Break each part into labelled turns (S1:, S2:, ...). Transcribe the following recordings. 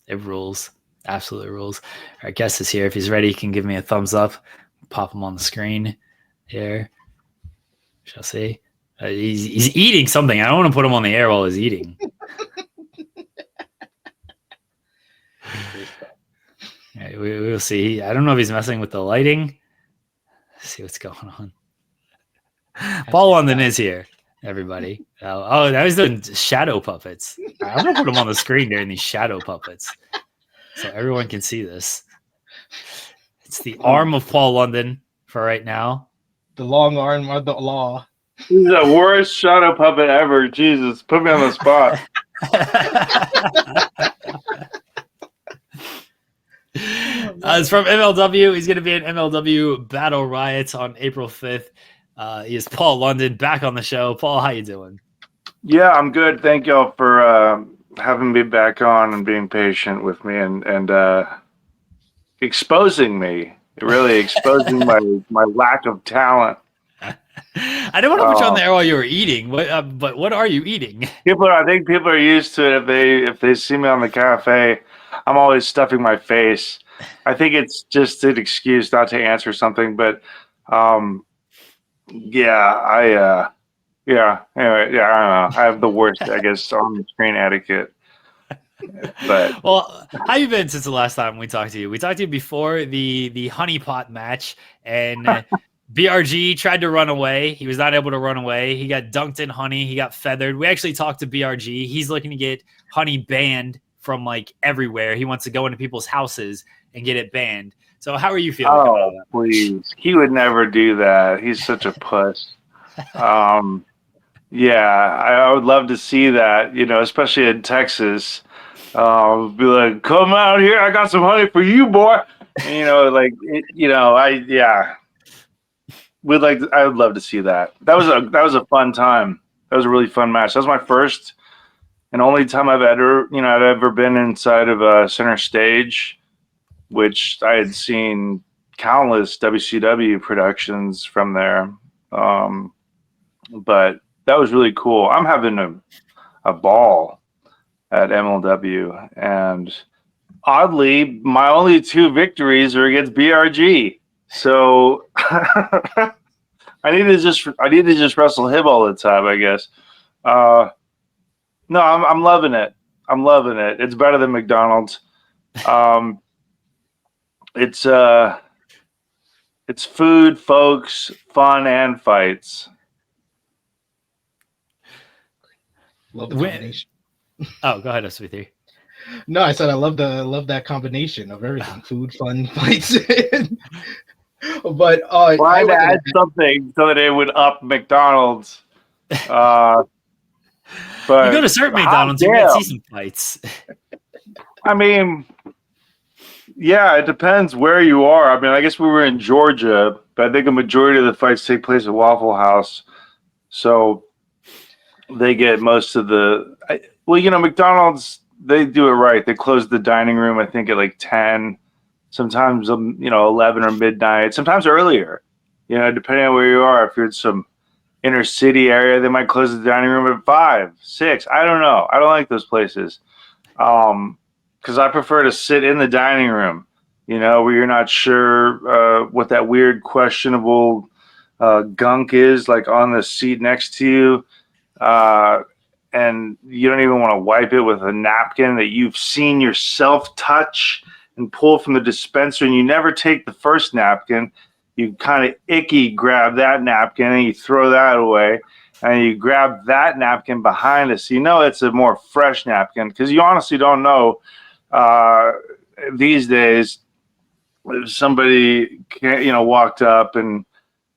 S1: It rules. Absolutely rules. Our guest is here. If he's ready, he can give me a thumbs up. Pop him on the screen here. Shall see. He's eating something. I don't want to put him on the air while he's eating. Right, we'll see. I don't know if he's messing with the lighting. Let's see what's going on. Paul London is here, everybody. I was doing shadow puppets. I'm going to put him on the screen during these shadow puppets so everyone can see this. It's the arm of Paul London for right now.
S2: The long arm of the law.
S3: This is the worst shadow puppet ever. Jesus, put me on the spot.
S1: It's from MLW. He's going to be in MLW Battle Riots on April 5th. He is Paul London back on the show. Paul, how you doing?
S3: Yeah, I'm good. Thank y'all for having me back on and being patient with me and exposing me. Really exposing my lack of talent.
S1: I didn't want to put you on the air while you were eating, but what are you eating?
S3: I think people are used to it if they see me on the cafe. I'm always stuffing my face. I think it's just an excuse not to answer something, but anyway, I don't know. I have the worst, I guess, on screen etiquette. But
S1: well, how you been since the last time we talked to you? We talked to you before the honeypot match, and BRG tried to run away. He was not able to run away. He got dunked in honey. He got feathered. We actually talked to BRG. He's looking to get honey banned from like everywhere. He wants to go into people's houses and get it banned. So how are you feeling?
S3: Oh, please. He would never do that. He's such a puss. Yeah, I would love to see that, especially in Texas. Be like, come out here. I got some honey for you, boy. And, I would love to see that. That was a fun time. That was a really fun match. That was my first and only time I've ever been inside of a center stage, which I had seen countless WCW productions from there. But that was really cool. I'm having a ball at MLW, and oddly, my only 2 victories are against BRG. So I need to just wrestle him all the time, I guess. No, I'm loving it. I'm loving it. It's better than McDonald's. It's food, folks, fun, and fights.
S2: Love the combination.
S1: Oh, go ahead, S3.
S2: No, I said I love that combination of everything: food, fun, fights. But
S3: I to add something so that it would up McDonald's. But
S1: you go to certain McDonald's, you might see some fights.
S3: I mean, yeah, it depends where you are. I mean, I guess we were in Georgia, but I think a majority of the fights take place at Waffle House, so they get most of the. McDonald's, they do it right. They close the dining room, I think, at like 10. Sometimes 11 or midnight. Sometimes earlier. Depending on where you are. If you're in some inner city area, they might close the dining room at 5, 6. I don't know. I don't like those places. Because I prefer to sit in the dining room, where you're not sure what that weird, questionable gunk is, like on the seat next to you. And you don't even want to wipe it with a napkin that you've seen yourself touch and pull from the dispenser, and you never take the first napkin. You kind of icky grab that napkin and you throw that away, and you grab that napkin behind us. It's a more fresh napkin, because you honestly don't know these days if somebody walked up and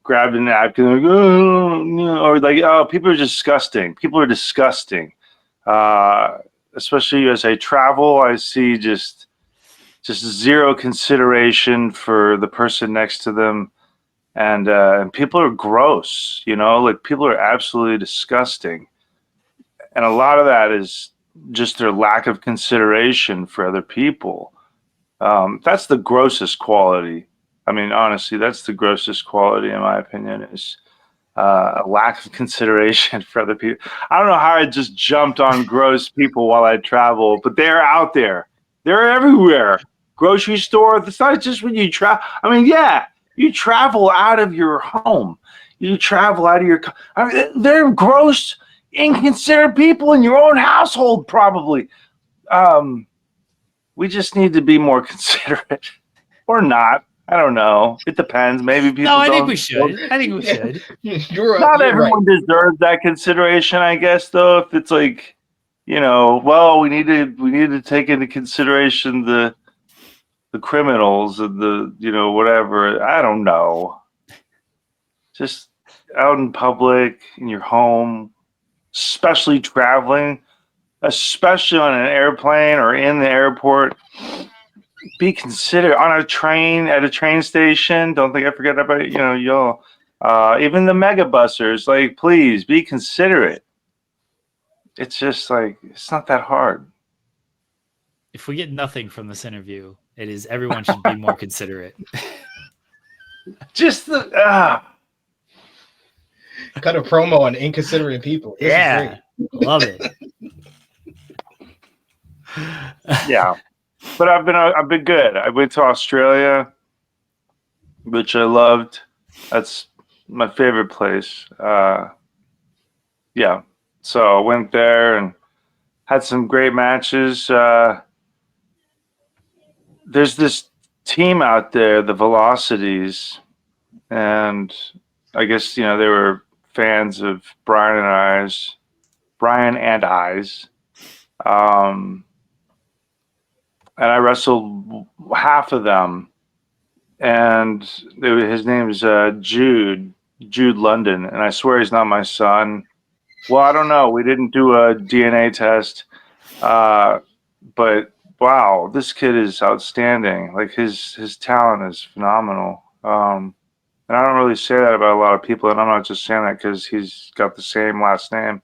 S3: grabbed a napkin, or people are disgusting. People are disgusting. Especially as I travel, I see just zero consideration for the person next to them, and people are gross. People are absolutely disgusting, and a lot of that is just their lack of consideration for other people. That's the grossest quality. I mean, honestly, that's the grossest quality, in my opinion, is a lack of consideration for other people. I don't know how I just jumped on gross people while I travel, but they're out there. They're everywhere. Grocery store. It's not just when you travel. I mean, yeah, you travel out of your home. You travel out of your. I mean, they're gross, inconsiderate people in your own household, probably. We just need to be more considerate, or not. I don't know. It depends. Maybe people.
S1: No, I
S3: don't.
S1: think we should. I think we should.
S3: Not everyone deserves that consideration, I guess. Though, if it's like, well, we need to take into consideration the criminals and the whatever. I don't know. Just out in public, in your home, especially traveling, especially on an airplane or in the airport. Be considerate on a train, at a train station. Don't think I forget about y'all. Even the mega bussers, like, please be considerate. It's just like, it's not that hard.
S1: If we get nothing from this interview, it is everyone should be more considerate.
S3: Just
S2: cut a promo on inconsiderate people. This is great.
S1: Love it.
S3: Yeah, but I've been good. I went to Australia, which I loved. That's my favorite place. Yeah, so I went there and had some great matches. There's this team out there, the Velocities, and I guess they were fans of Bryan and I's. And I wrestled half of them, and his name is Jude London, and I swear he's not my son. Well, I don't know. We didn't do a DNA test, but wow, this kid is outstanding. Like his talent is phenomenal. And I don't really say that about a lot of people, and I'm not just saying that because he's got the same last name.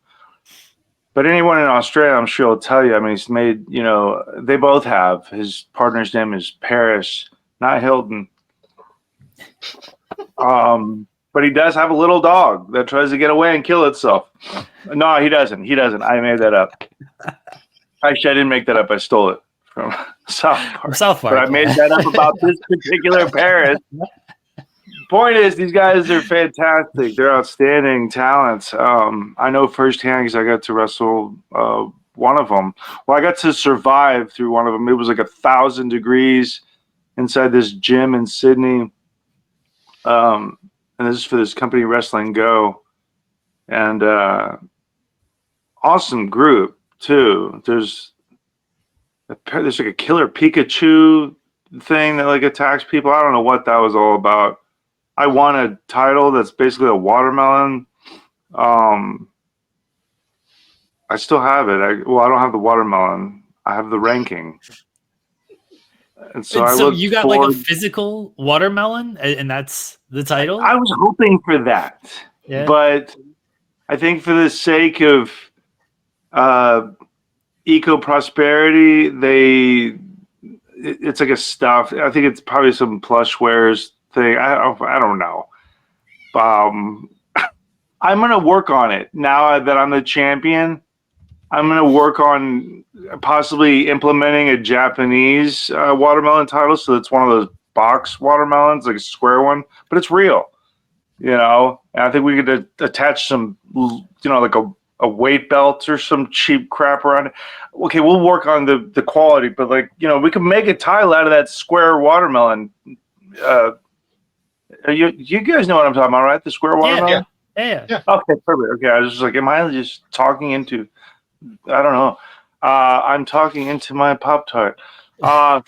S3: But anyone in Australia, I'm sure will tell you. I mean, he's made, they both have. His partner's name is Paris, not Hilton. But he does have a little dog that tries to get away and kill itself. No, he doesn't. I made that up. Actually, I didn't make that up. I stole it from South Park. But I made that up about this particular Paris. Point is, these guys are fantastic. They're outstanding talents. I know firsthand because I got to wrestle one of them. Well, I got to survive through one of them. It was like 1,000 degrees inside this gym in Sydney. And this is for this company, Wrestling Go. And awesome group, too. There's like a killer Pikachu thing that like attacks people. I don't know what that was all about. I won a title that's basically a watermelon. I still have it. I don't have the watermelon. I have the ranking. And so
S1: you got like a physical watermelon, and that's the title?
S3: I was hoping for that. Yeah. But I think for the sake of eco-prosperity, it's like a stuff. I think it's probably some plush wares thing. I don't know. I'm gonna work on it now that I'm the champion. I'm gonna work on possibly implementing a Japanese watermelon title, so it's one of those box watermelons, like a square one, but it's real. And I think we could attach some, like a weight belt or some cheap crap around it. Okay, we'll work on the quality, but we can make a title out of that square watermelon. You guys know what I'm talking about, right? The square watermelon?
S1: Yeah.
S3: Okay, perfect. Okay, I was just like, am I just talking into, I don't know. I'm talking into my Pop-Tart. But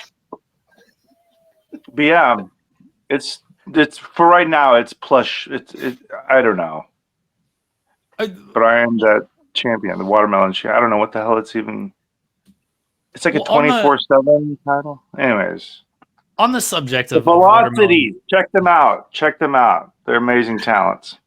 S3: yeah, it's for right now, it's plush. I don't know. But I am that champion, the watermelon champion. I don't know what the hell it's even. It's like a 24/7 title. Anyways.
S1: On the subject of
S3: Velocity, check them out. They're amazing talents.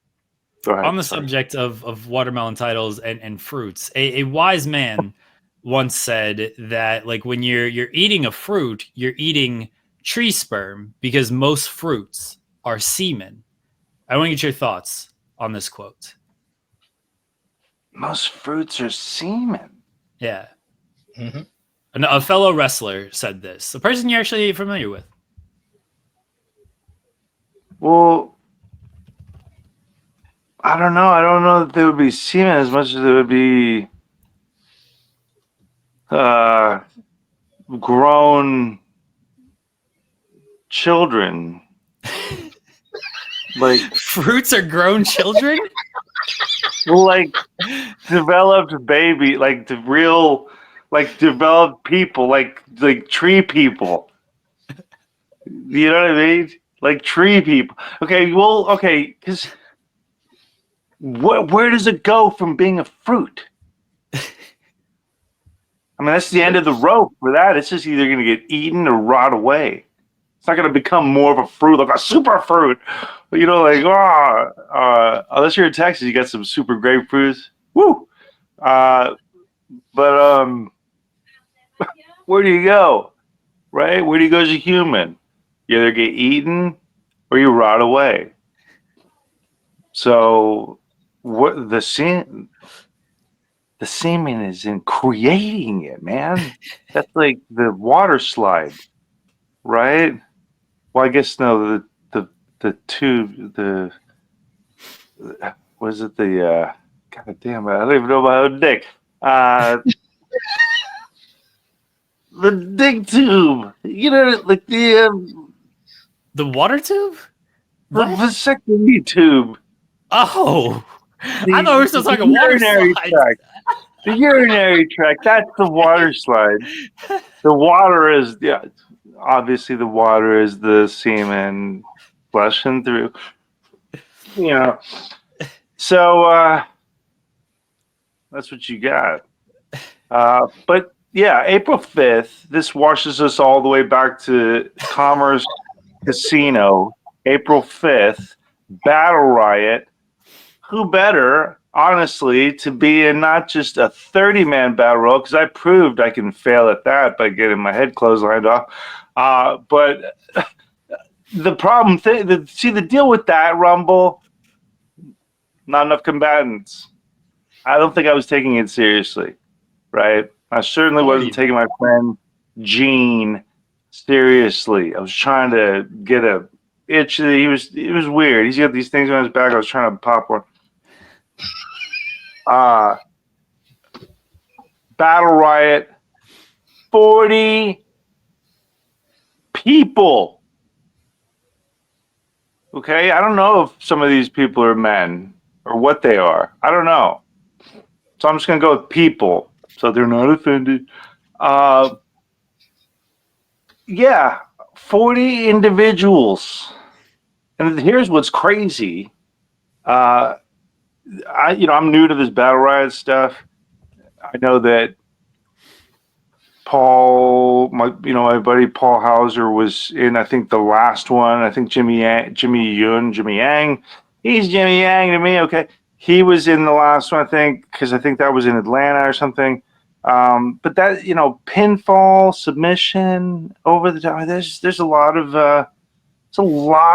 S3: Go ahead.
S1: On the subject of watermelon titles and fruits, a wise man once said that when you're eating a fruit, you're eating tree sperm because most fruits are semen. I want to get your thoughts on this quote.
S3: Most fruits are semen.
S1: Yeah.
S2: Mm-hmm.
S1: A fellow wrestler said this. A person you're actually familiar with.
S3: Well, I don't know. I don't know that they would be semen as much as it would be grown children. Like
S1: Fruits are grown children?
S3: like developed baby, like the real, like developed people, like tree people. You know what I mean? Like tree people. Okay, well, okay, because where does it go from being a fruit? I mean, that's the end of the rope for that. It's just either going to get eaten or rot away. It's not going to become more of a fruit, like a super fruit. You know, like, unless you're in Texas, you got some super grapefruits. Woo! But where do you go? Right? Where do you go as a human? You either get eaten or you rot away. So, what the semen is in creating it, man. That's like the water slide, right? Well, I guess no. The tube. Was it the? God damn it! I don't even know my own dick. The dick tube. You know, like the
S1: water tube?
S3: vasectomy tube.
S1: Oh, I thought we were still talking water
S3: urinary
S1: slides.
S3: tract. The urinary tract. That's the water slide. The water is obviously the water is the semen flushing through. You know. So that's what you got. But yeah, April 5th, this washes us all the way back to Commerce Casino. April 5th, Battle Riot. Who better, honestly, to be in not just a 30-man battle royal, because I proved I can fail at that by getting my head clotheslined off. But the problem, the deal with that, Rumble, not enough combatants. I don't think I was taking it seriously, right? I certainly wasn't taking my friend Gene seriously. I was trying to get a itch. It was weird. He's got these things on his back. I was trying to pop one. Battle Riot, 40 people. Okay, I don't know if some of these people are men or what they are. I don't know. So I'm just going to go with people so they're not offended. Yeah, 40 individuals. And here's what's crazy. I'm new to this Battle Riot stuff. I know that Paul, my buddy Paul Hauser was in, I think, the last one. I think Jimmy Yang, he's Jimmy Yang to me. Okay, he was in the last one, I think, because I think that was in Atlanta or something. But that, pinfall, submission, over the top. There's a lot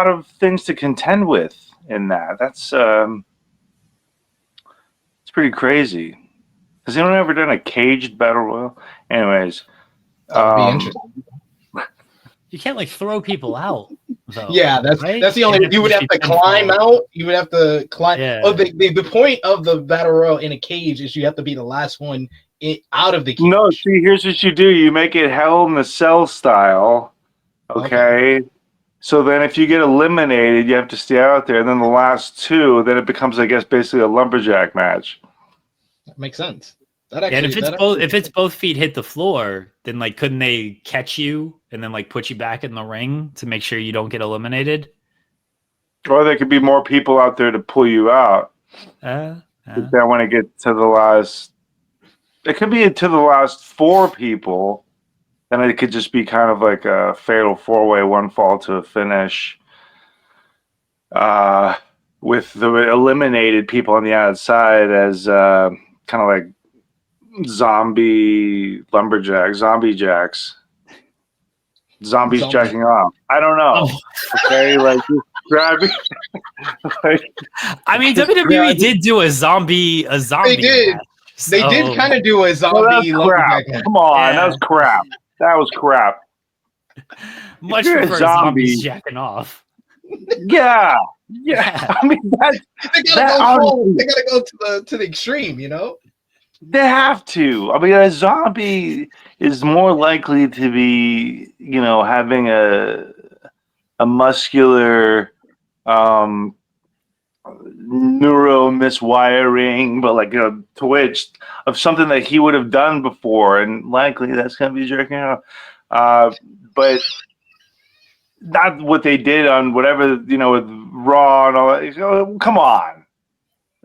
S3: of things to contend with in that. That's it's pretty crazy. Has anyone ever done a caged battle royal? Anyways,
S2: that would be interesting.
S1: You can't throw people out. Though,
S2: yeah, that's the only. You would have to climb out. You would have to climb. Yeah. Oh, the point of the battle royal in a cage is you have to be the last one out of the cage.
S3: No, see, here's what you do: you make it Hell in the Cell style. Okay. So then, if you get eliminated, you have to stay out there. And then the last two, then it becomes, I guess, basically a lumberjack match.
S2: That makes sense.
S1: And if it's both feet hit the floor, then couldn't they catch you and then put you back in the ring to make sure you don't get eliminated?
S3: Or there could be more people out there to pull you out. Then when it gets to the last, it could be to the last 4 people. Then it could just be kind of like a fatal 4-way, one fall to a finish. With the eliminated people on the outside as kind of like zombie lumberjacks, zombie jacks. Zombies jacking off. I don't know. Oh. Okay, just grab it.
S1: I mean, WWE did do a zombie.
S2: They did.
S1: Match.
S2: They did kind of do a zombie lumberjack.
S3: Come on, that was crap. That was crap.
S1: Much prefer zombies jacking off.
S3: Yeah. I mean,
S2: they gotta go to the extreme, you know.
S3: They have to. I mean, a zombie is more likely to be, you know, having a muscular neuro miswiring, but like a twitch of something that he would have done before, and likely that's going to be jerking off. But not what they did on whatever, you know, with Raw and all that. You know, come on.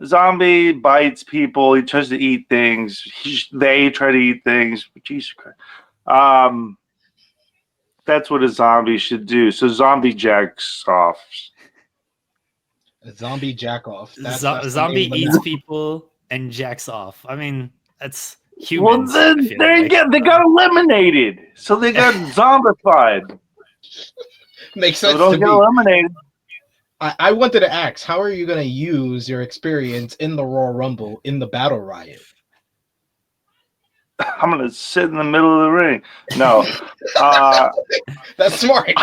S3: Zombie bites people. He tries to eat things. They try to eat things. Jesus Christ. That's what a zombie should do. So zombie jacks off.
S2: A zombie jack off.
S1: Zombie eats people and jacks off. I mean, that's humans.
S3: Well, then they got eliminated. So they got zombified.
S2: Makes sense.
S3: So don't get eliminated.
S2: I wanted to ask, how are you going to use your experience in the Royal Rumble in the Battle Riot?
S3: I'm going to sit in the middle of the ring. No.
S2: That's smart.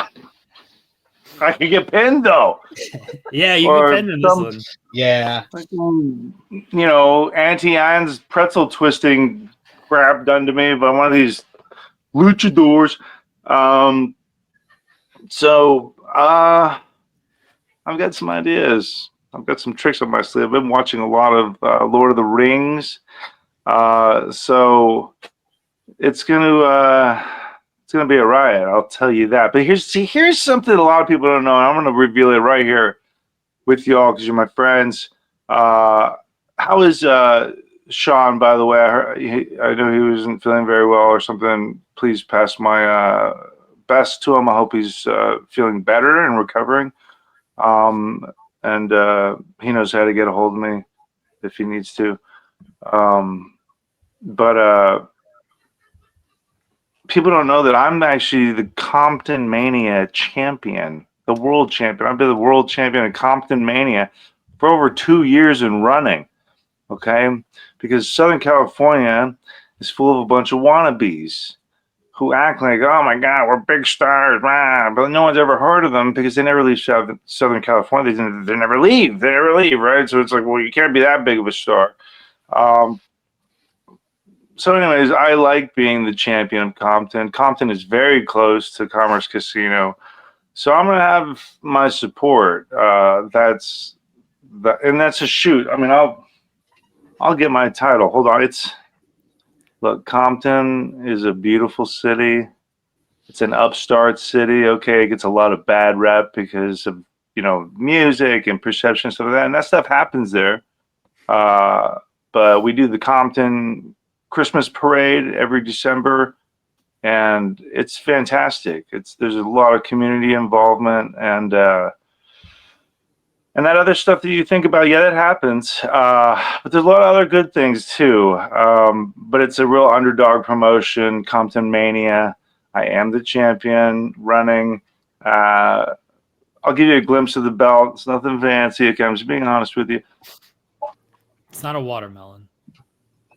S3: I can get pinned, though.
S1: Yeah, you can pin in this one.
S2: Yeah.
S3: Like, you know, Auntie Anne's pretzel twisting crap done to me by one of these luchadors. I've got some ideas. I've got some tricks on my sleeve. I've been watching a lot of Lord of the Rings. So it's gonna be a riot, I'll tell you that. But here's something a lot of people don't know, and I'm gonna reveal it right here with y'all because you're my friends. How is Sean, by the way? I know he wasn't feeling very well or something. Please pass my best to him. I hope he's feeling better and recovering. And he knows how to get a hold of me if he needs to. But people don't know that I'm actually the Compton Mania champion, the world champion. I've been the world champion of Compton Mania for over 2 years and running. Okay, because Southern California is full of a bunch of wannabes who act like, oh my God, we're big stars, but no one's ever heard of them because they never leave Southern California. They never leave. They never leave, right? So it's like, well, you can't be that big of a star. So anyways, I like being the champion of Compton. Compton is very close to Commerce Casino. So I'm going to have my support. That's a shoot. I mean, I'll get my title. Hold on. Look, Compton is a beautiful city. It's an upstart city. Okay, it gets a lot of bad rep because of, you know, music and perception and stuff like that. And that stuff happens there. But we do the Compton Christmas parade every December, and it's fantastic. There's a lot of community involvement and that other stuff that you think about, yeah, that happens. But there's a lot of other good things too. But it's a real underdog promotion, Compton Mania. I am the champion running. I'll give you a glimpse of the belt. It's nothing fancy. Okay, I'm just being honest with you.
S1: It's not a watermelon.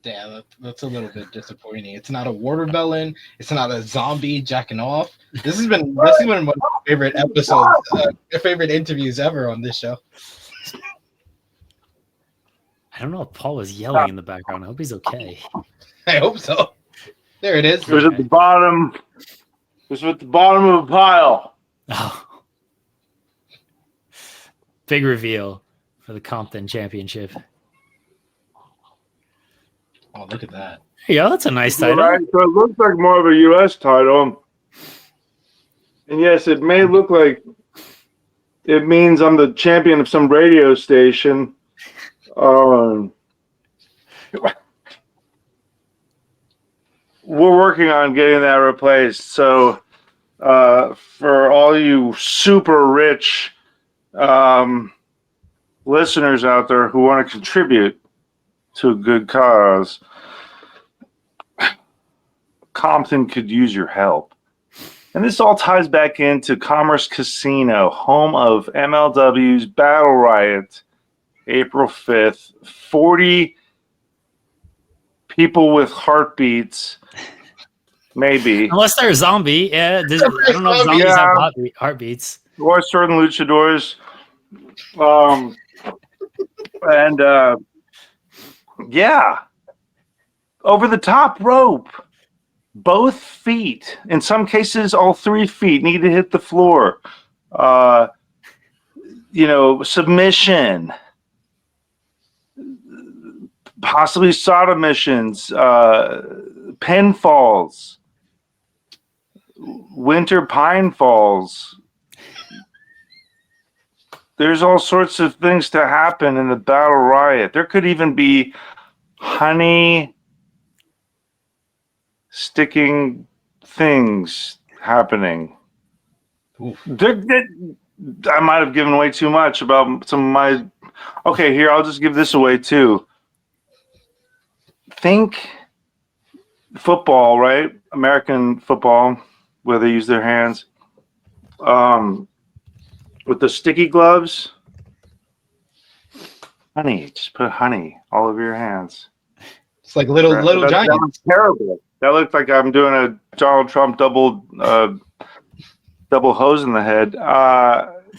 S2: Yeah, that's a little bit disappointing. It's not a watermelon. It's not a zombie jacking off. This has been one of my favorite episodes, favorite interviews ever on this show.
S1: I don't know if Paul was yelling in the background. I hope he's okay.
S2: I hope so. There it is.
S3: It was at the bottom. It was at the bottom of a pile.
S1: Oh. Big reveal for the Compton Championship.
S2: Oh, look at that.
S1: Yeah, that's a nice title.
S3: Right, so it looks like more of a U.S. title. And yes, it may look like it means I'm the champion of some radio station. We're working on getting that replaced. So for all you super rich listeners out there who want to contribute to a good cause, Compton could use your help. And this all ties back into Commerce Casino, home of MLW's Battle Riot, April 5th. people with heartbeats. Maybe.
S1: Unless they're a zombie. Yeah, I don't know if zombies have heartbeats.
S3: Or certain luchadors. And yeah. Over the top rope. Both feet. In some cases, all 3 feet need to hit the floor. Submission. Possibly sodomissions. Pinfalls. Winter pine falls. There's all sorts of things to happen in the battle riot. There could even be honey sticking things happening. I might have given away too much about some of my... Okay, here, I'll just give this away too. Think football, right? American football, where they use their hands. With the sticky gloves. Honey, just put honey all over your hands.
S2: It's like little giants.
S3: That was terrible. That looked like I'm doing a Donald Trump double hose in the head.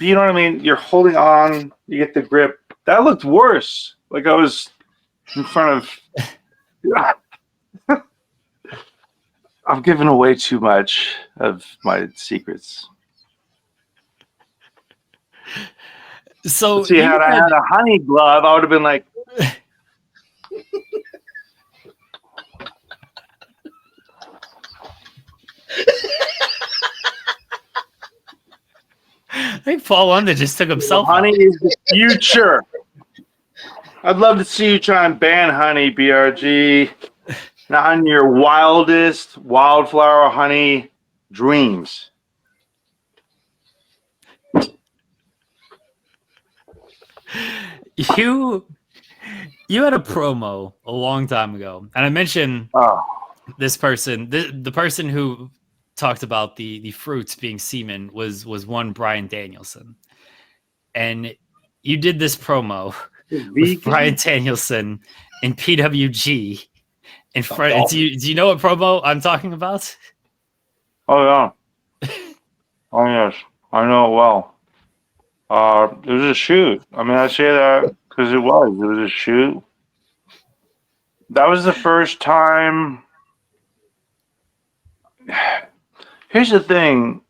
S3: You know what I mean? You're holding on, you get the grip. That looked worse. Like I was in front of... I've given away too much of my secrets.
S1: So
S3: see, had I had a honey glove, I would have been like...
S1: I think Paul London just took himself.
S3: Honey is the future. I'd love to see you try and ban honey, BRG. Not on your wildest wildflower honey dreams.
S1: You had a promo a long time ago, and I mentioned this person. The person who talked about the fruits being semen was one Bryan Danielson, and you did this promo with Bryan Danielson in PWG. In front, do you know what promo I'm talking about?
S3: Oh yeah. Oh yes, I know it well. It was a shoot. I mean, I say that because it was a shoot. That was the first time. Here's the thing,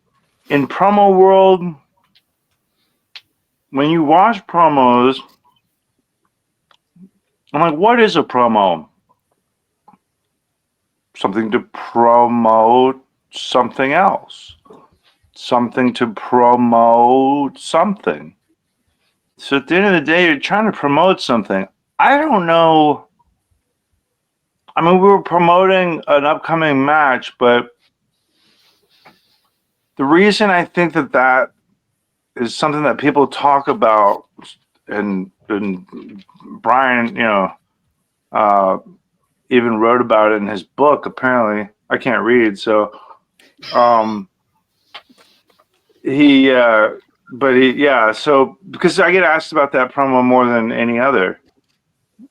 S3: in promo world, when you watch promos, I'm like, what is a promo? Something to promote something else. Something to promote something. So at the end of the day, you're trying to promote something. I don't know. I mean, we were promoting an upcoming match, but the reason I think that is something that people talk about, and Bryan, even wrote about it in his book. Apparently, I can't read, so so because I get asked about that promo more than any other,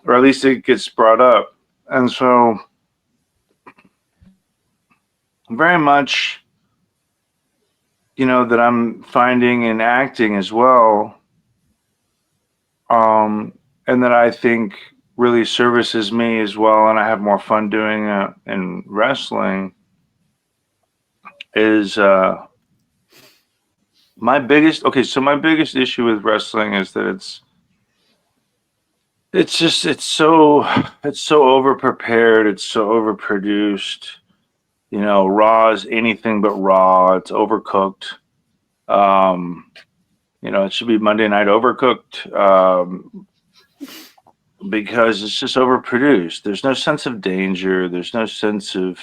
S3: or at least it gets brought up, and so very much, that I'm finding in acting as well, and that I think really services me as well, and I have more fun doing it in wrestling, is my biggest issue with wrestling is that it's so over prepared, it's so overproduced. Raw is anything but raw. It's overcooked. It should be Monday Night Overcooked, because it's just overproduced. There's no sense of danger. There's no sense of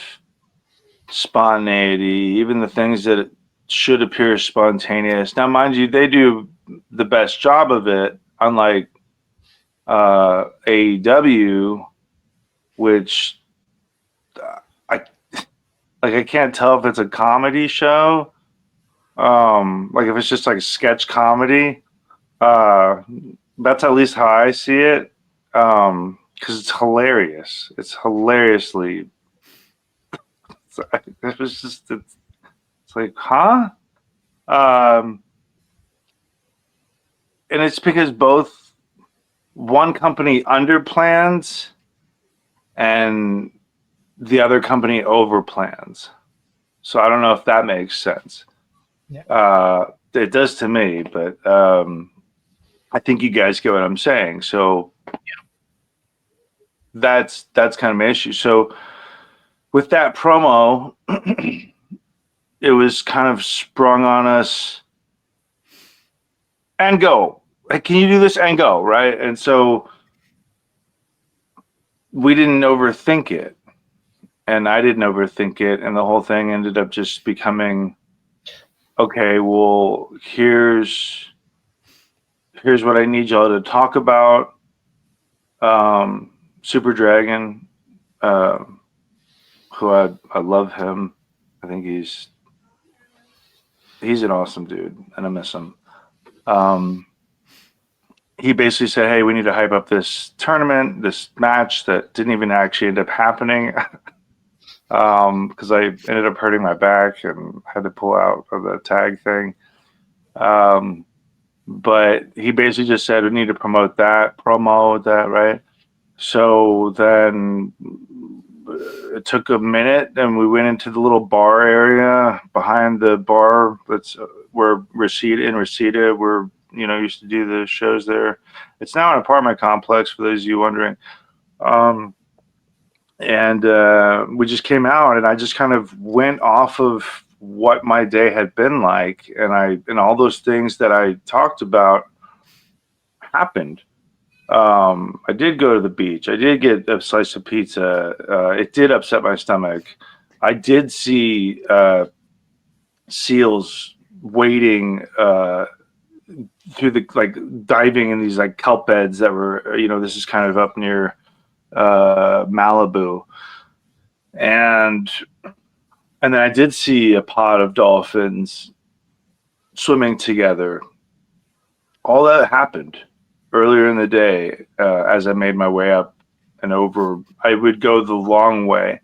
S3: spontaneity. Even the things that should appear spontaneous. Now, mind you, they do the best job of it, unlike AEW, which I can't tell if it's a comedy show. Like if it's just like sketch comedy. That's at least how I see it. because it's hilarious. It's hilariously. It was just it's like, huh? And it's because both one company underplans and the other company overplans. So I don't know if that makes sense.
S2: Yeah.
S3: It does to me, but I think you guys get what I'm saying. So that's kind of my issue. So with that promo, it was kind of sprung on us and go. Like, can you do this and go, right? And so we didn't overthink it, and I didn't overthink it, and the whole thing ended up just becoming, okay, well, here's what I need y'all to talk about. Super Dragon, who I love him. I think he's an awesome dude, and I miss him. He basically said, hey, we need to hype up this tournament, this match that didn't even actually end up happening because I ended up hurting my back and had to pull out of the tag thing. But he basically just said, we need to promote that, right? So then it took a minute, and we went into the little bar area behind the bar that's where Reseda, where used to do the shows there. It's now an apartment complex, for those of you wondering. And we just came out, and I just kind of went off of what my day had been like, and all those things that I talked about happened. I did go to the beach. I did get a slice of pizza. It did upset my stomach. I did see seals wading through diving in these kelp beds that were, this is kind of up near Malibu. And then I did see a pod of dolphins swimming together. All that happened earlier in the day as I made my way up and over. I would go the long way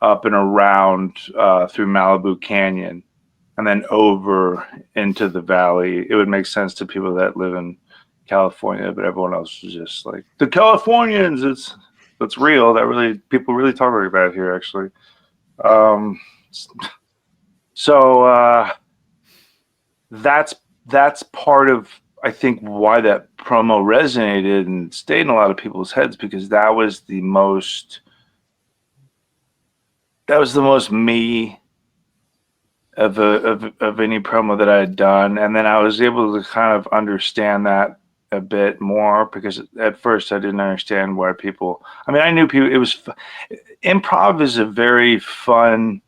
S3: up and around through Malibu Canyon and then over into the valley. It would make sense to people that live in California, but everyone else was just like, the Californians, it's real. People really talk about it here, actually. So that's part of, I think, why that promo resonated and stayed in a lot of people's heads, because that was the most me of any promo that I had done. And then I was able to kind of understand that a bit more, because at first I didn't understand why people, I knew people, improv is a very fun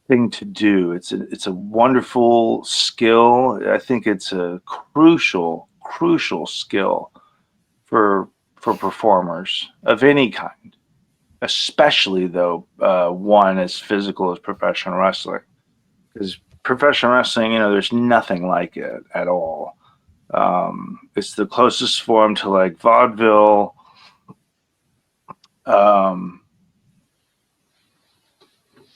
S3: thing to do. It's a wonderful skill. I think it's a crucial skill for performers of any kind, especially though one as physical as professional wrestling. Because professional wrestling, there's nothing like it at all. It's the closest form to vaudeville.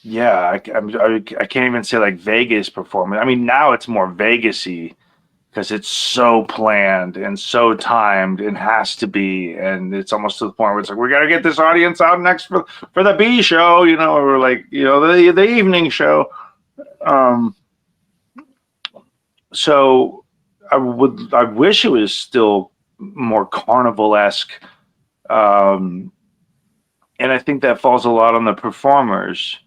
S3: Yeah, I can't even say Vegas performance. Now it's more Vegas-y because it's so planned and so timed and has to be, and it's almost to the point where it's we got to get this audience out next for the B show, or the evening show. So I wish it was still more carnival-esque, and I think that falls a lot on the performers.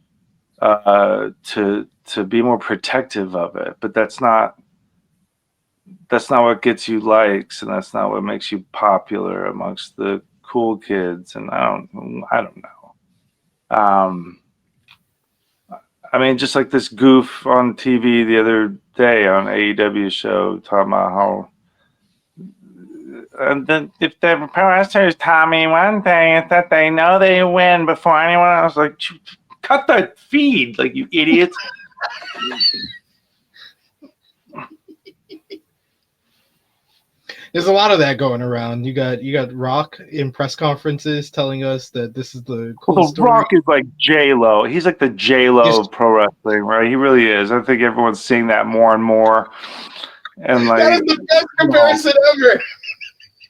S3: To be more protective of it, but that's not what gets you likes, and that's not what makes you popular amongst the cool kids. And I don't know. Just like this goof on TV the other day on AEW show talking about how, and then if the promoters tell me one thing, it's that they know they win before anyone else. Cut that feed, you idiots.
S2: There's a lot of that going around. You got Rock in press conferences telling us that this is the cool
S3: Well,
S2: story.
S3: Rock is like J-Lo. He's like the J-Lo
S2: He's-
S3: of pro wrestling, right? He really is. I think everyone's seeing that more and more. And like,
S2: that is the best comparison ever.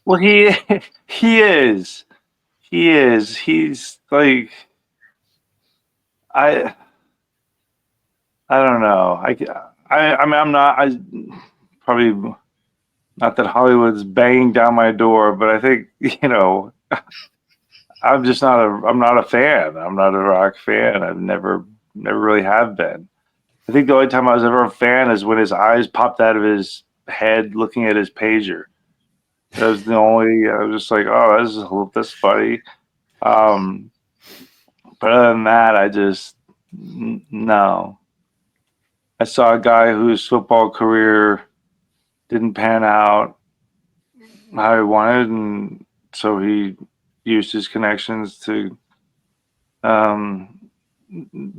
S3: well, he is. He is. He's like, I don't know. I mean, probably not that Hollywood's banging down my door, but I think, I'm not a fan. I'm not a Rock fan. I've never really have been. I think the only time I was ever a fan is when his eyes popped out of his head looking at his pager. That was the only. I was just like, oh, that's funny. But other than that, no. I saw a guy whose football career didn't pan out how he wanted, and so he used his connections to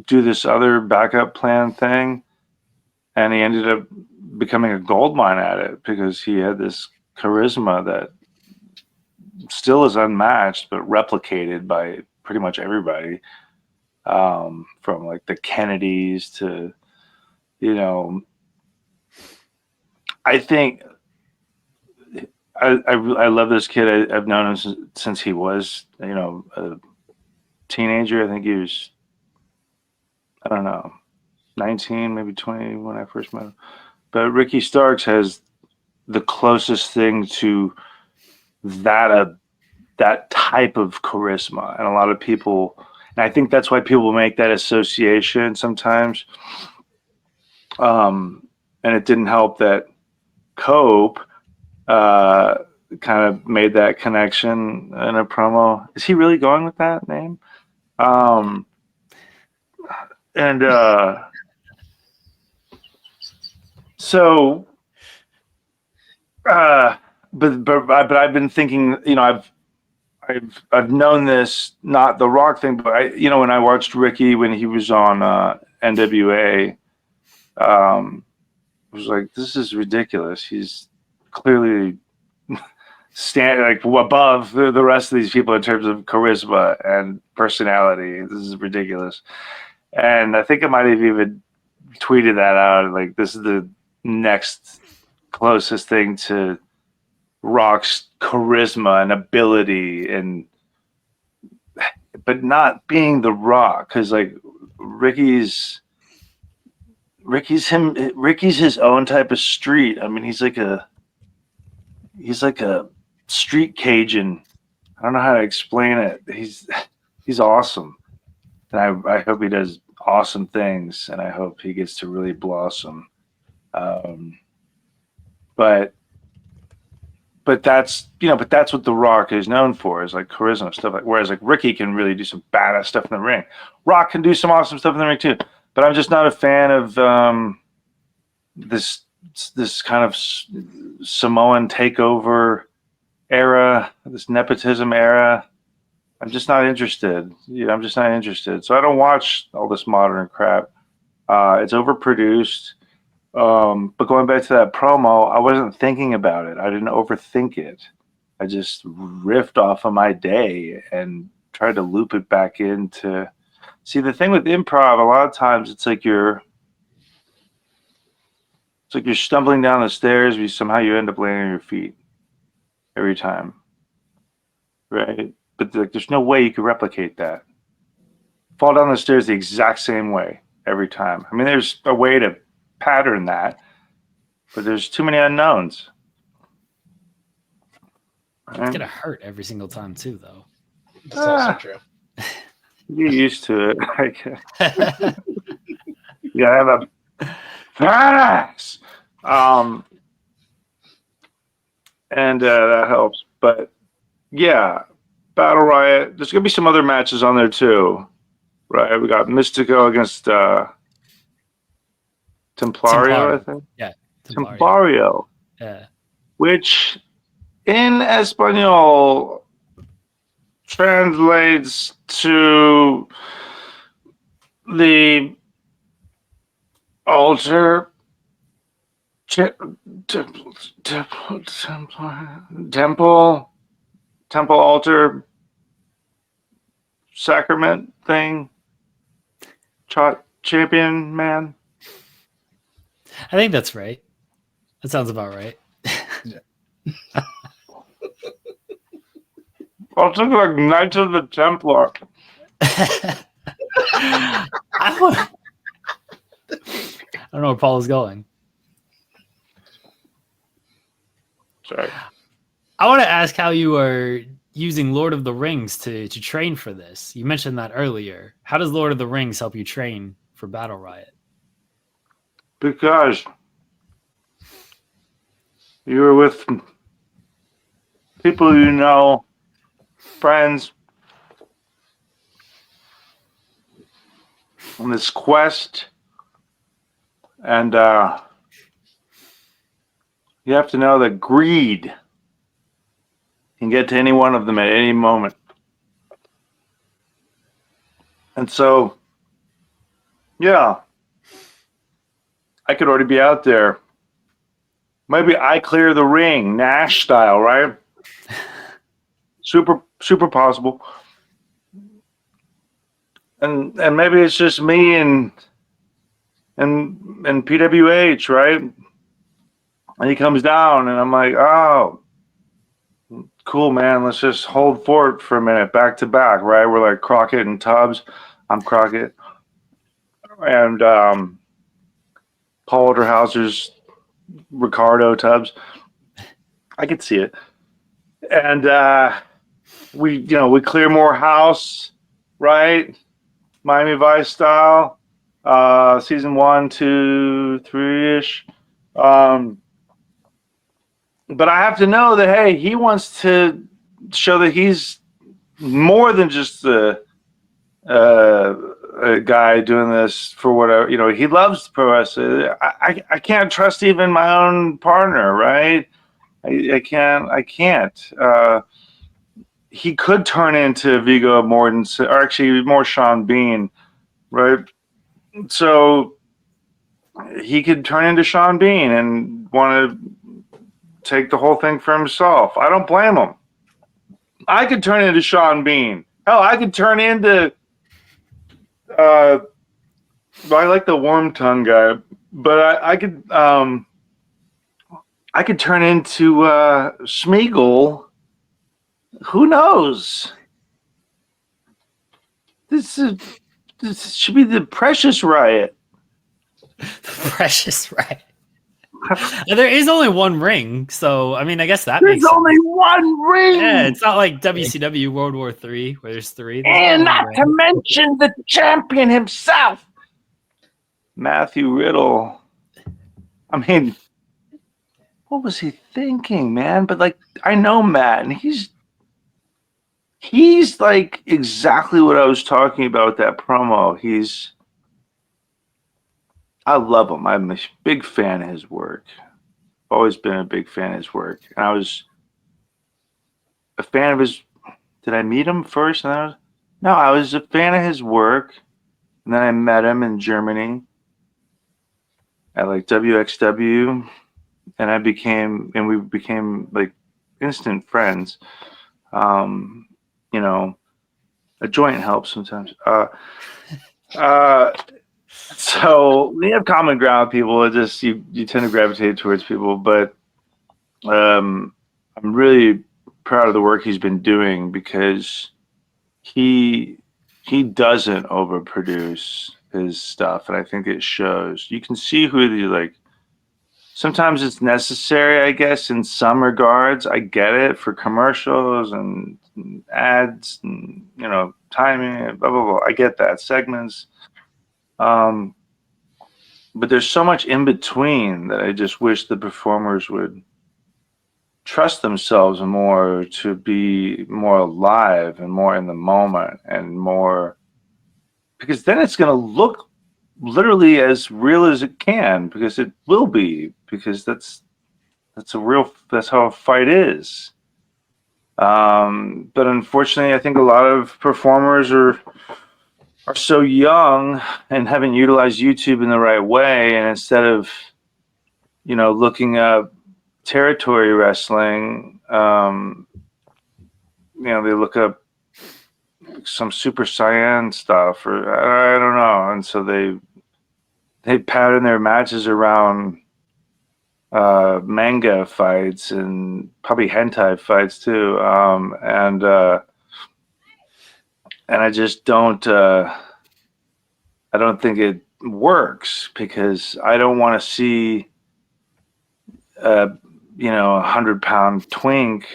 S3: do this other backup plan thing, and he ended up becoming a gold mine at it because he had this charisma that still is unmatched, but replicated by pretty much everybody, from like the Kennedys to, I think I love this kid. I've known him since he was, a teenager. I think he was, I don't know, 19, maybe 20 when I first met him. But Ricky Starks has the closest thing to that type of charisma, and a lot of people, and I think that's why people make that association sometimes. And it didn't help that Cope kind of made that connection in a promo. Is he really going with that name? And so, but I've been thinking, I've known this, not the Rock thing, but when I watched Ricky when he was on NWA, I was like, this is ridiculous. He's clearly like above the rest of these people in terms of charisma and personality. This is ridiculous. And I think I might have even tweeted that out. Like, this is the next closest thing to Rock's charisma and ability, but not being the Rock, because like Ricky's his own type of street. I mean, he's like a street Cajun. I don't know how to explain it. He's awesome, and I hope he does awesome things, and I hope he gets to really blossom. But that's what The Rock is known for, is like charisma stuff. Like, whereas like Ricky can really do some badass stuff in the ring. Rock can do some awesome stuff in the ring too. But I'm just not a fan of this kind of Samoan takeover era, this nepotism era. I'm just not interested. I'm just not interested. So I don't watch all this modern crap. It's overproduced. But going back to that promo, I wasn't thinking about it. I didn't overthink it. I just riffed off of my day and tried to loop it back into. See, the thing with improv, a lot of times it's like you're stumbling down the stairs, but somehow you end up landing on your feet every time, right? But like, there's no way you could replicate that. Fall down the stairs the exact same way every time. I mean, there's a way to pattern that, but there's too many unknowns.
S1: It's gonna hurt every single time too, though.
S2: That's also true.
S3: Get used to it. You gotta have a fat ass. And that helps. But yeah, Battle Riot. There's gonna be some other matches on there too, right? We got Mystico against Templario, I think.
S1: Yeah,
S3: Templario.
S1: Yeah.
S3: Which in Espanol translates to the altar temple altar sacrament thing. Champion man.
S1: I think that's right. That sounds about right.
S3: Well, it's like Knights of the Templar.
S1: I don't know where Paul is going.
S3: Sorry.
S1: I want to ask how you are using Lord of the Rings to train for this. You mentioned that earlier. How does Lord of the Rings help you train for Battle Riot?
S3: Because you're with people you know, friends, on this quest, and you have to know that greed can get to any one of them at any moment. And so, yeah, I could already be out there. Maybe I clear the ring, Nash style, right? Super possible. And maybe it's just me and PWH, right? And he comes down, and I'm like, oh, cool, man. Let's just hold fort for a minute, back to back, right? We're like Crockett and Tubbs. I'm Crockett, and Paul Walterhauser's Ricardo Tubbs. I could see it, and we clear more house, right? Miami Vice style, season 1, 2, 3-ish. But I have to know that, hey, he wants to show that he's more than just a guy doing this for whatever. He loves pro wrestling. I can't trust even my own partner, right? I can't. He could turn into Viggo Mortensen, or actually more Sean Bean, right? So he could turn into Sean Bean and want to take the whole thing for himself. I don't blame him. I could turn into Sean Bean. Hell, I could turn into I like the worm tongue guy, but I could turn into Smeagol. Who knows? This should be the Precious Riot.
S1: The Precious Riot. There is only one ring, so I mean, I guess that makes sense.
S3: There's only one ring.
S1: Yeah, it's not like WCW World War III where there's 3.
S3: And not to mention the champion himself, Matthew Riddle. I mean, what was he thinking, man? But like, I know Matt, and he's like exactly what I was talking about with that promo. I love him. I'm a big fan of his work. Always been a big fan of his work. And I was a fan of his. Did I meet him first? No, I was a fan of his work. And then I met him in Germany at like WXW. And we became like instant friends. A joint helps sometimes. So we have common ground with people. It just you tend to gravitate towards people. But I'm really proud of the work he's been doing, because he doesn't overproduce his stuff, and I think it shows. You can see who like. Sometimes it's necessary, I guess, in some regards. I get it for commercials and ads and timing, blah blah blah. I get that, segments. But there's so much in between that I just wish the performers would trust themselves more to be more alive and more in the moment and more, because then it's going to look literally as real as it can, because it will be, because that's how a fight is. But unfortunately, I think a lot of performers are so young and haven't utilized YouTube in the right way, and instead of looking up territory wrestling. They look up some Super Saiyan stuff, or I don't know, and so they pattern their matches around manga fights and probably hentai fights too, and I just don't. I don't think it works because I don't want to see, 100-pound twink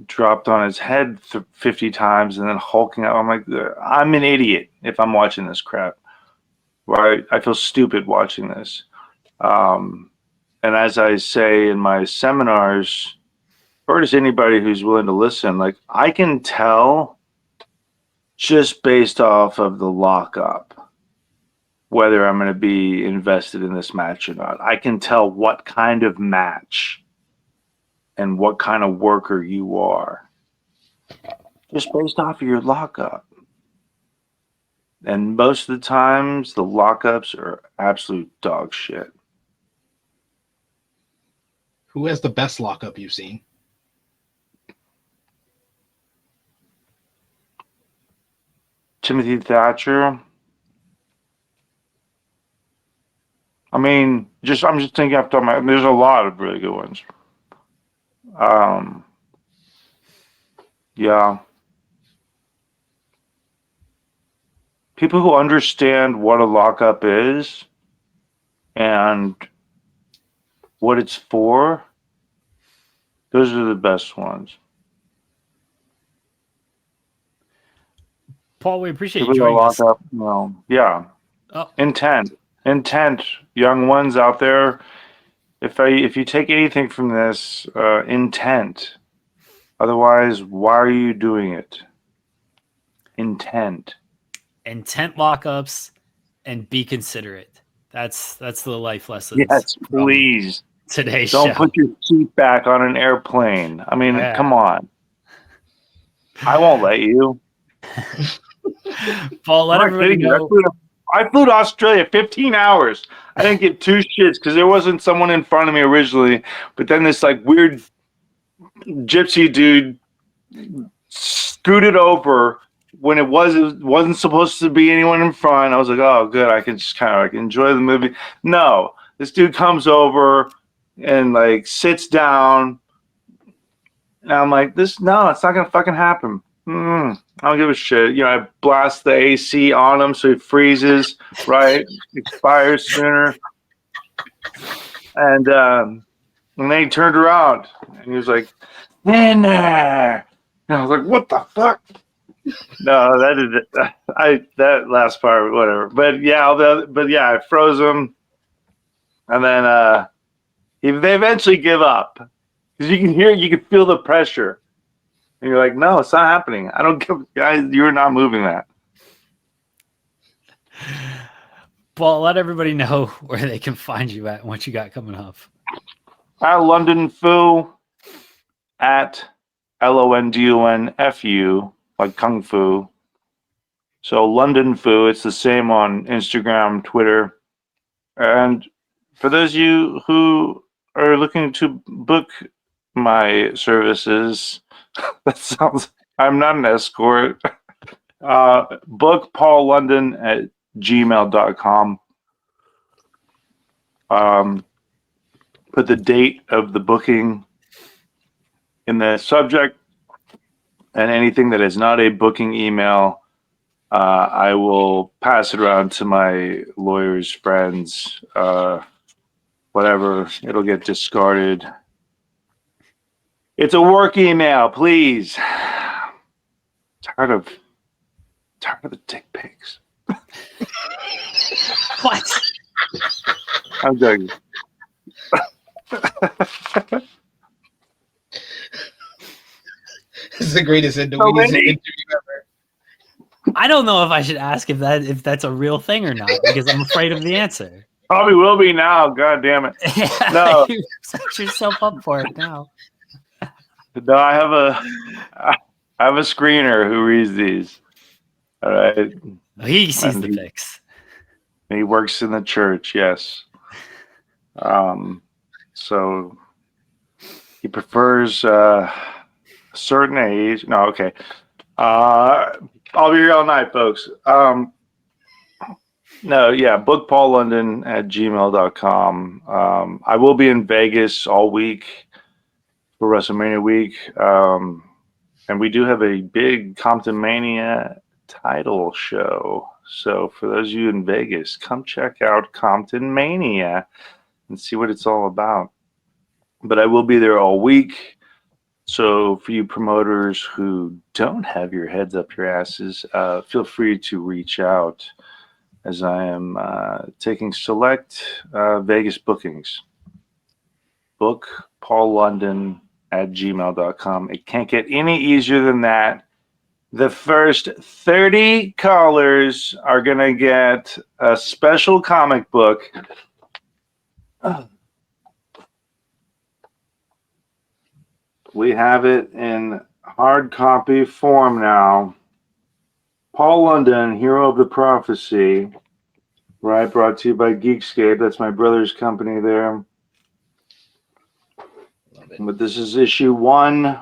S3: dropped on his head 50 times and then hulking out. I'm like, I'm an idiot if I'm watching this crap. Right? I feel stupid watching this. And as I say in my seminars, or just anybody who's willing to listen, like I can tell just based off of the lockup whether I'm going to be invested in this match or not. I can tell what kind of match and what kind of worker you are just based off of your lockup. And most of the times, the lockups are absolute dog shit.
S2: Who has the best lockup you've seen?
S3: Timothy Thatcher. I mean, I'm just thinking off the top of my head, there's a lot of really good ones. Yeah. People who understand what a lockup is and what it's for, those are the best ones.
S1: Paul, we appreciate
S3: People
S1: you
S3: who
S1: joining us.
S3: lock up, yeah.
S1: Oh.
S3: Intent, young ones out there. If you take anything from this, intent. Otherwise, why are you doing it? Intent
S1: lockups, and be considerate. That's the life lessons.
S3: Yes, please.
S1: Today's
S3: Don't
S1: show.
S3: put your seat back on an airplane. I mean, come on. I won't let you.
S1: Paul, let everybody know.
S3: I flew to Australia 15 hours. I didn't get two shits because there wasn't someone in front of me originally, but then this like weird gypsy dude scooted over when it wasn't supposed to be anyone in front. I was like, oh, good. I can just kind of like enjoy the movie. No, this dude comes over and like sits down. And I'm like, it's not going to fucking happen. I don't give a shit. I blast the AC on him so he freezes, right? Expires sooner. And then he turned around and he was like, in there. And I was like, what the fuck? No, that last part, whatever. But yeah, I froze him. And then they eventually give up. Because you can feel the pressure. And you're like, no, it's not happening. I don't give, guys, you're not moving that.
S1: Paul, let everybody know where they can find you at and what you got coming up.
S3: At London Fu, at LONDONFU, like Kung Fu. So London Fu, it's the same on Instagram, Twitter. And for those of you who are looking to book my services, that sounds, I'm not an escort. Book Paul London at gmail.com. Put the date of the booking in the subject, and anything that is not a booking email, I will pass it around to my lawyer's friends. Whatever, it'll get discarded. It's a work email, please. Tired of the dick pics.
S1: What?
S3: I'm joking.
S2: This is the greatest interview ever.
S1: I don't know if I should ask if that's a real thing or not because I'm afraid of the answer.
S3: Probably will be now. God damn it!
S1: Yeah,
S3: No,
S1: you set yourself up for it now.
S3: No, I have a screener who reads these. All right.
S1: He sees the pics.
S3: He works in the church. Yes. So he prefers a certain age. No, okay. I'll be here all night, folks. No, yeah, bookpaullondon@gmail.com. I will be in Vegas all week for WrestleMania week. And we do have a big Compton Mania title show. So for those of you in Vegas, come check out Compton Mania and see what it's all about. But I will be there all week. So for you promoters who don't have your heads up your asses, feel free to reach out, as I am taking select Vegas bookings. Book paullondon@gmail.com. It can't get any easier than that. The first 30 callers are going to get a special comic book. We have it in hard copy form now. Paul London, Hero of the Prophecy, right? Brought to you by Geekscape. That's my brother's company there. But this is issue 1.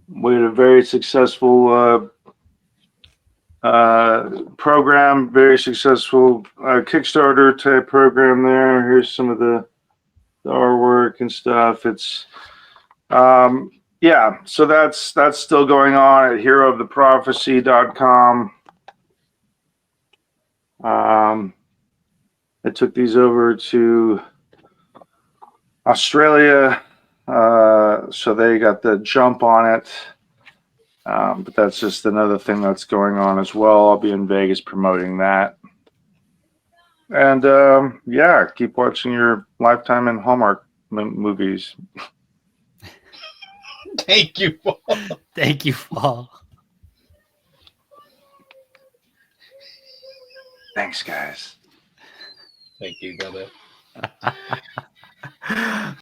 S3: We had a very successful program, very successful Kickstarter type program there. Here's some of the artwork and stuff. It's yeah, so that's still going on at herooftheprophecy.com. I took these over to Australia, so they got the jump on it. But that's just another thing that's going on as well. I'll be in Vegas promoting that. And yeah, keep watching your Lifetime and Hallmark movies.
S2: Thank you, Paul.
S1: Thank you, Paul.
S3: Thanks, guys.
S2: Thank you, brother.